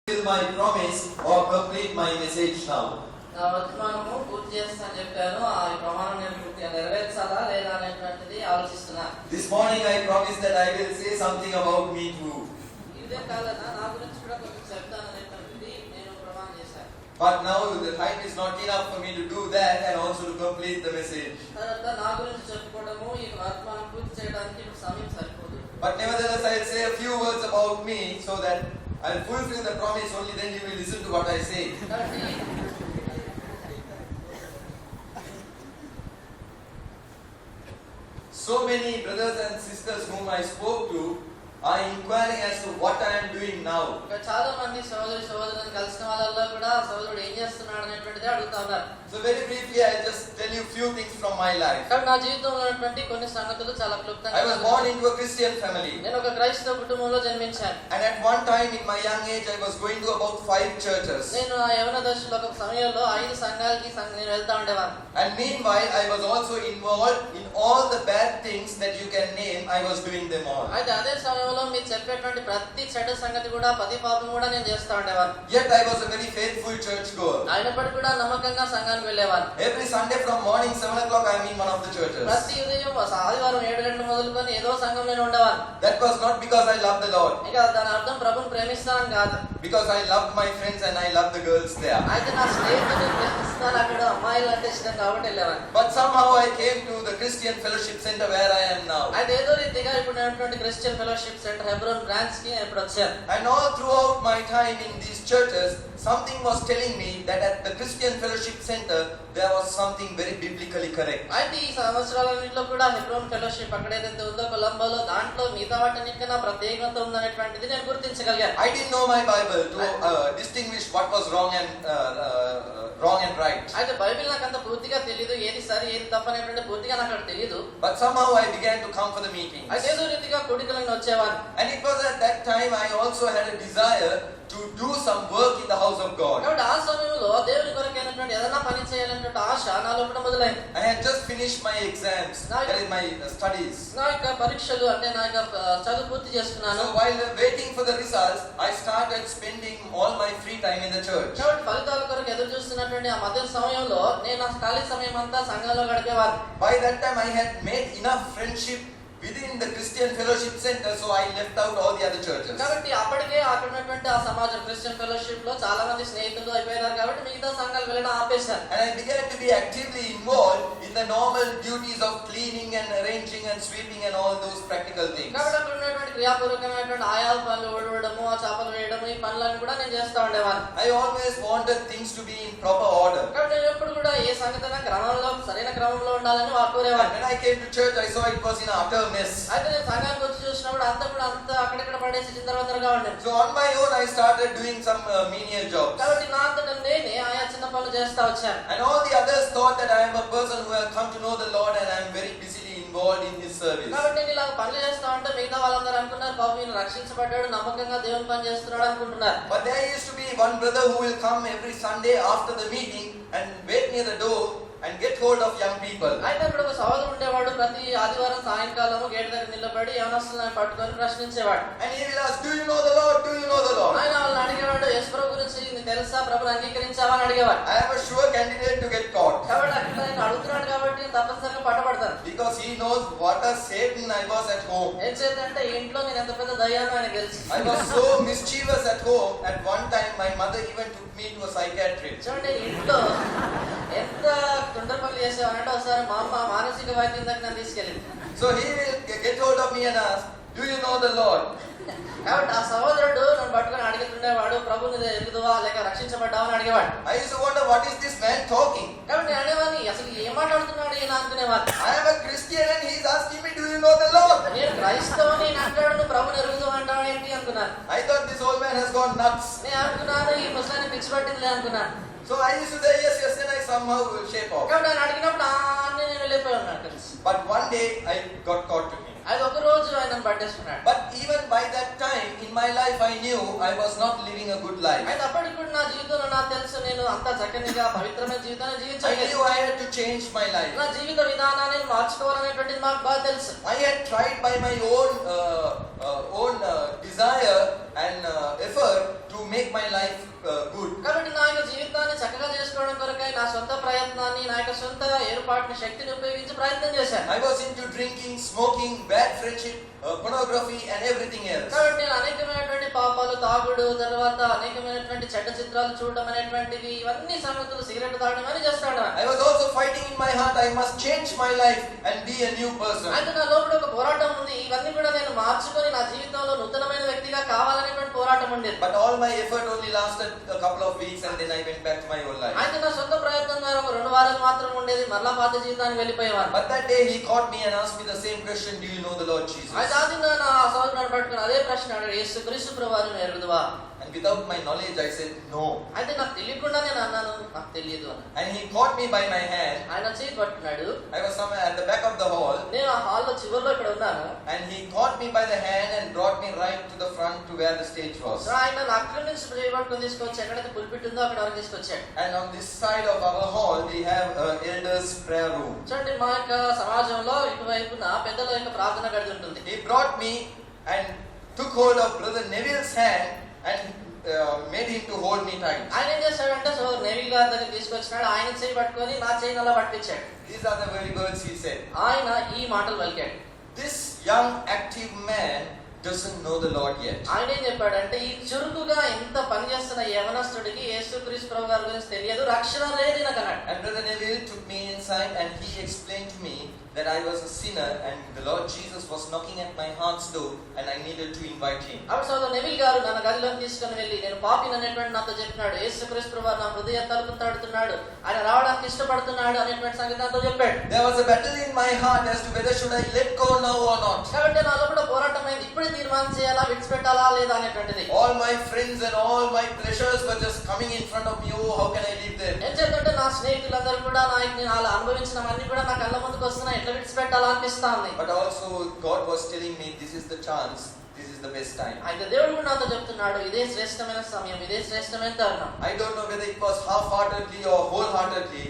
fulfill my promise or complete my message now. నా వర్తమానము పూర్తి చేస్తానని చెప్పాను. ఆ ప్రమాణం నేను పూర్తిగా నెరవేర్చాలా లేదా అనేటువంటిది ఆలోచిస్తున్నా. This morning I promised that I will say something about me too. ఇదే కాదన్నా నా గురించి కూడా కొంచెం చెప్తాను అనేటువంటిది నేను ప్రమాణం చేశాను. But now the time is not enough for me to do that and also to complete the message. తర్వాత నా గురించి చెప్పుకోవడము ఈ వర్తమానం పూర్తి చేయడానికి ఇప్పుడు సమయం సరిపోదు. But nevertheless I will say a few words about me so that I will fulfill the promise. Only then you will listen to what I say. So many brothers and sisters whom I spoke to are inquiring as to what I am doing now. చాలా మంది సోదరులను కలిసిన వాళ్ళల్లో కూడా సోదరుడు ఏం చేస్తున్నాడు అనేటువంటిది అడుగుతా ఉన్నారు. So very briefly I will just tell you few things from my life. కాబట్టి నా జీవితంలో ఉన్నటువంటి కొన్ని సంగతులు చాలా క్లుప్తంగా. I was born into a Christian family. నేను ఒక క్రైస్తవ కుటుంబంలో జన్మించాను. And at one time in my young age I was going to about 5 churches. నేను ఆ యవ్వన దశలో ఒక సమయంలో 5 సంఘాలకి నేను వెళ్తా ఉండేవాడిని. And meanwhile I was also involved in all the bad things that you can name. I was doing them all. అయితే అదే సమయంలో మీరు చెప్పేటువంటి ప్రతి చెడ్డ సంగతి కూడా ప్రతి పాపం కూడా నేను చేస్తా ఉండేవాడిని. Yet I was a very faithful church goer. అయినప్పటికీ కూడా నమ్మకంగా సంఘానికి వెళ్ళేవాడిని. Every Sunday from morning 7 o'clock I am in one of the churches. ప్రతి ఉదయం ఆదివారం 7 గంటల మొదలుకొని ఏదో సంఘంలో ఉండేవాడిని. That was not because I love the Lord. ఇక దాని అర్థం ప్రభువుని ప్రేమిస్తానని కాదు. Because I love my friends and I love the girls there. అయితే నా స్నేహితులను ప్రేమిస్తాను, అక్కడ అమ్మాయిలు అంటే ఇష్టం కాబట్టి వెళ్ళేవాడిని. But somehow I came to the Christian Fellowship Center where I am now. అయితే ఏదో రీతిగా ఇప్పుడు నేను Christian fellowship centre Hebron branch కి ఇప్పుడు వచ్చాను. And all throughout my time in these churches, something was telling me that at the Christian Fellowship Center there was something very biblically correct. అయితే ఈ సంవత్సరాలన్నిటిలో కూడా హెబ్రోన్ ఫెలోషిప్ అక్కడ ఏదైతే ఉందో కొలంబోలో దాంట్లో మిగతా వాటినికన్నా ప్రత్యేకత ఉందనేటువంటిది నేను గుర్తించగలిగాను. I didn't know my Bible to distinguish what was wrong and right. అయితే బైబిల్ నాకు అంత పూర్తిగా తెలియదు, ఏది సరి ఏది తప్పు అనేటువంటి పూర్తిగా నాకు అక్కడ తెలియదు. But somehow I began to come for the meetings. అయితే ఏదో రీతిగా కూడికలకు వచ్చేవాడిని. And it was at that time I also had a desire to do some work in the house of God. కాబట్టి ఆ సమయంలో దేవుని కొరకైనటువంటి ఏదైనా పని చేయాలనేటువంటి ఆశ నాలో కూడా మొదలైంది. I had just finished my exams, that is my studies. నా యొక్క పరీక్షలు అంటే నా యొక్క చదువు పూర్తి చేసుకున్నాను. So while waiting for the results, I started spending all my free time in the church. కాబట్టి ఫలితాల కొరకు ఎదురు చూస్తున్నటువంటి ఆ మధ్య సమయంలో నేను నా ఖాళీ సమయం అంతా సంఘంలో గడిపేవాడిని. By that time I had made enough friendship within the Christian Fellowship Center, so I left out all the other churches. కాబట్టి అప్పటికే అక్కడ ఉన్నటువంటి ఆ సమాజం క్రిస్టియన్ ఫెలోషిప్ లో చాలా మంది స్నేహితులు అయిపోయారు కాబట్టి మిగతా సంఘాలు వెళ్ళడం ఆపేశాను. And I began to be actively involved in the normal duties of cleaning and arranging and sweeping and all those practical things. కాబట్టి అక్కడ ఉన్నటువంటి క్రియాపూర్వకమైనటువంటి ఆయాల పనులు ఓడవడము, ఆ చేపలు వేయడము, ఈ పనులను కూడా నేను చేస్తా ఉండేవాడిని. I always wanted things to be in proper order. కాబట్టి నేను ఎప్పుడు కూడా ఏ సంగతి క్రమంలో సరైన క్రమంలో ఉండాలని కోరేవాడిని. When I came to church, I saw it was in utter mess. అయితే నేను సంఘానికి వచ్చి చూసినప్పుడు అంతా కూడా అక్కడక్కడ పడేసి చిందరవందరగా ఉండేది. So on my own I started doing some menial jobs. కాబట్టి నా అంతటా నేనే ఆయా చిన్న పనులు చేస్తా వచ్చాను. And all the others thought that I am a person who has come to know the Lord and I am very busily involved in His service. కాబట్టి నేను ఇలా పనులు చేస్తా ఉంటే మిగతా వాళ్ళందరూ అనుకున్నారు పాపం ఈయన రక్షించబడ్డాడు, నమ్మకంగా దేవుని పని చేస్తున్నాడు అనుకుంటున్నారు. But there used to be one brother who will come every Sunday after the meeting and wait near the door and get hold of young people. అయితే అక్కడ ఒక సహోదరుడు ఉండేవాడు, ప్రతి ఆదివారం సాయంకాలము గేట్ దగ్గర నిలబడి యవనస్తులను పట్టుకొని ప్రశ్నించేవాడు. And he will ask, do you know the Lord? Do you know the Lord? ఆయన వాళ్ళని అడిగేవాడు, యేసు ప్రభు గురించి నీకు తెలుసా, ప్రభుని అంగీకరించావా అని అడిగేవాడు. I am a sure candidate to get caught. కాబట్టి అక్కడ ఆయన అడుగుతున్నాడు కాబట్టి తప్పనిసరిగా పట్టబడతాను. Because he knows what a Satan I was at home. ఏం చేద్దంటే ఇంట్లో నేను ఎంత పెద్ద దయ్యాన్ని ఆయన తెలుసు. I was so mischievous at home. At one time my mother even took me to a psychiatrist. చూడండి ఇంట్లో ఎంత తొందర పనులు చేసేవానంటే ఒకసారి మా అమ్మ మానసిక వైద్యం దగ్గర నన్ను తీసుకెళ్ళింది. So he will get hold of me and ask, do you know the Lord? కాబట్టి ఆ సహోదరుడు నన్ను పట్టుకొని అడుగుతుండేవాడు, ప్రభుని ఎరుగుదువా లేక రక్షించబడ్డావా అని అడిగేవాడు. I used to wonder, what is this man talking? కాబట్టి నేను అనేవాడిని, అసలు ఏం మాట్లాడుతున్నాడు ఈయన అనుకునేవాడిని. I am a Christian and he is asking me, do you know the Lord? నేను క్రైస్తవుని అంటాడు, నువ్వు ప్రభుని ఎరుగుదువా అంటావు ఏంటి అనుకున్నాను. I thought this old man has gone nuts. నేను అనుకున్నాను ఈ ముసలాన్ని పిచ్చి పట్టిందిలే అనుకున్నాను. So I used to say yes, yes, and I somehow will shape off. కాబట్టి ఆయన అడిగినప్పుడు అన్నీ నేను వెళ్ళిపోయి ఉన్నాను. But one day I got caught to him. అది ఒక రోజు ఆయన పట్టేసుకున్నాడు. But even by that time in my life I knew I was not living a good life. అయితే అప్పటికి కూడా నా జీవితంలో నాకు తెలుసు నేను అంత చక్కనిగా పవిత్రమైన జీవితాన్ని I జీవించలేదు. knew I had to change my life. నా జీవిత విధానాన్ని మార్చుకోవాలనేటువంటిది నాకు బాగా తెలుసు. I had tried by my own desire and effort to make my life good. కాబట్టి నా యొక్క జీవితాన్ని చక్కగా చేసుకోవడం కొరకై నా సొంత ప్రయత్నాన్ని నా యొక్క సొంత ఏర్పాటుని శక్తిని ఉపయోగించి ప్రయత్నం చేశాను. I was into drinking, smoking, bad friendship, pornography and everything else. కాబట్టి నేను అనేకమైనటువంటి పాపాలు, తాగుడు, తర్వాత అనేకమైనటువంటి చెడ్డ చిత్రాలు చూడడం అనేటువంటివి, ఇవన్నీ సంగతులు, సిగరెట్ తాగడం అని చేస్తాను. I was also fighting in my heart, I must change my life and be a new person. అయితే నా లోపల ఒక పోరాటం ఉంది. ఇవన్నీ కూడా నేను మార్చుకొని నా జీవితంలో నూతనమైన వ్యక్తిగా కావాలనేటువంటి పోరాటం ఉండేది. But all my effort only lasted a couple of weeks and then I went back to my old life. అయితే నా సొంత ప్రయత్నం ద్వారా ఒక 2 వారాలు మాత్రం ఉండేది. మరలా పాత జీవితానికి వెళ్ళిపోయేవారు. But that day he caught me and asked me the same question, do you know the Lord Jesus? అయితే ఆ దిన నా సోదరుని పట్టుకుని అదే ప్రశ్న అడిగాడు, యేసుక్రీస్తు ప్రభువును ఎరుగుదువా? And without my knowledge I said no. అయితే నాకు తెలియకుండా నేను అన్నాను, నాకు తెలియదు అని. And he caught me by my hand. ఆయన చేయి పట్టుకున్నాడు. I was somewhere at the back of the hall. నేను ఆ హాల్లో చివరిలో ఇక్కడ ఉన్నాను. And he caught me by the hand and brought me right to the front to where the stage was. ఆయన నా అక్కడి నుంచి చేయి పట్టుకొని తీసుకొచ్చి ఎక్కడైతే పుల్పిట్ ఉందో అక్కడ వరకు తీసుకొచ్చాడు. And on this side of our hall we have elders prayer room. చూడండి, మా యొక్క సమాజంలో ఇటువైపున పెద్దల యొక్క ప్రార్థన గది ఉంటుంది. He brought me and took hold of Brother Neville's hand and made him to hold me tight. ఆయన ఏం చేశాడంటే నెవిల్ గారి దగ్గర తీసుకొచ్చినాడు. ఆయన చేయి పట్టుకొని నా చేయిని అలా పట్టించాడు. These are the very words he said. ఆయన ఈ మాటలు పలికాడు. This young active man doesn't know the Lord yet. ఆయన ఏం చెప్పాడంటే, ఈ చురుకుగా ఎంత పని చేస్తున్న యవనస్తుడికి యేసుక్రీస్తు ప్రభు గారి గురించి తెలియదు, రక్షణ లేదు నాకు అన్నాడు. And Brother Neville took me inside and he explained to me that I was a sinner and the Lord Jesus was knocking at my heart's door and I needed to invite him. అప్పుడు సోదరు Neville గారు నన్ను గదిలోకి తీసుకుని వెళ్ళి, నేను పాపిని అనేటువంటి నాతో చెప్పినాడు. యేసుక్రీస్తు ప్రభు నా హృదయ తలుపు తడుతున్నాడు, ఆయన రావడానికి ఇష్టపడుతున్నాడు అనేటువంటి సంగతి నాతో చెప్పాడు. There was a battle in my heart as to whether should I let go now or not. కాబట్టి నా లోపల పోరాటం అయింది, ఇప్పుడే తీర్మానం చేయాలా, విడిచిపెట్టాలా లేదా అనేటువంటిది. All my friends and all my pleasures were just coming in front of me. Oh, how can I leave them? ఏం చేద్దంటే నా స్నేహితులందరూ కూడా నేను అలా అనుభవించినవన్నీ కూడా నా కళ్ళ ముందుకు వస్తున్నాయి, ఎట్లా విడిచిపెట్టాలా అనిపిస్తా ఉంది. But also God was telling me this is the chance, this is the best time. అయితే దేవుడు కూడా నాతో చెప్తున్నాడు, ఇదే శ్రేష్టమైన సమయం, ఇదే శ్రేష్టమైన తరుణం. I don't know whether it was half-heartedly or wholeheartedly.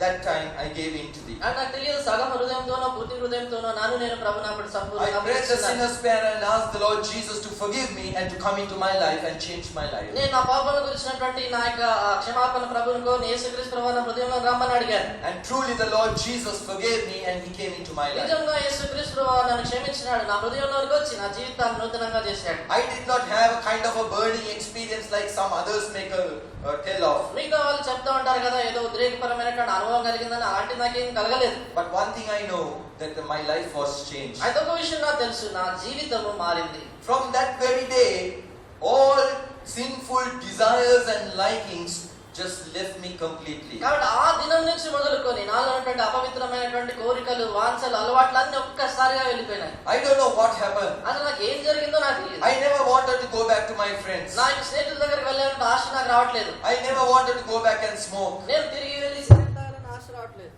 That time I gave in to thee. నాకు తెలియదు సగం హృదయంతోనో పూర్తి హృదయంతోనో నేను ప్రభువుని అప్పుడు I సంపూర్ణంగా prayed the sinner's prayer and asked the Lord Jesus to forgive me and to come into my life and change my life. నేను నా పాపాల గురించినటువంటి నా యొక్క క్షమాపణ ప్రభువుని కోరి యేసుక్రీస్తు ప్రభువు నా హృదయంలో రమ్మని అడిగాను. And truly the Lord Jesus forgave me and he came into my life. నిజంగా యేసుక్రీస్తు ప్రభువు నన్ను క్షమించినాడు, నా హృదయంలోకి వచ్చి నా జీవితాన్ని నూతనంగా చేశాడు. I did not have a kind of a burning experience like some others make a tell of. మిగతా వాళ్ళు చెప్తా ఉంటారు కదా, ఏదో ఉద్రేకపరమైనటువంటి అనుభవం కలిగిందని, అలాంటి నాకేం కలగలేదు. But one thing I know that my life was changed. అయితే ఒక విషయం నాకు తెలుసు, నా జీవితము మారింది. From that very day, all sinful desires and likings just left me completely. కాబట్టి ఆ దినం నుంచి మొదలుకొని నాలో ఉన్నటువంటి అపవిత్రమైనటువంటి కోరికలు, వాంఛలు, అలవాట్లు అన్ని ఒక్కసారిగా వెళ్ళిపోయినాయి. I don't know what happened. అసలు నాకు ఏం జరిగిందో నాకు తెలియదు. I never wanted to go back to my friends. నా యొక్క స్నేహితుల దగ్గరికి వెళ్ళాలంటే ఆశ నాకు రావట్లేదు. I never wanted to go back and smoke. నేను తిరిగి వెళ్ళి సిగరెట్ తాగాలని ఆశ రావట్లేదు.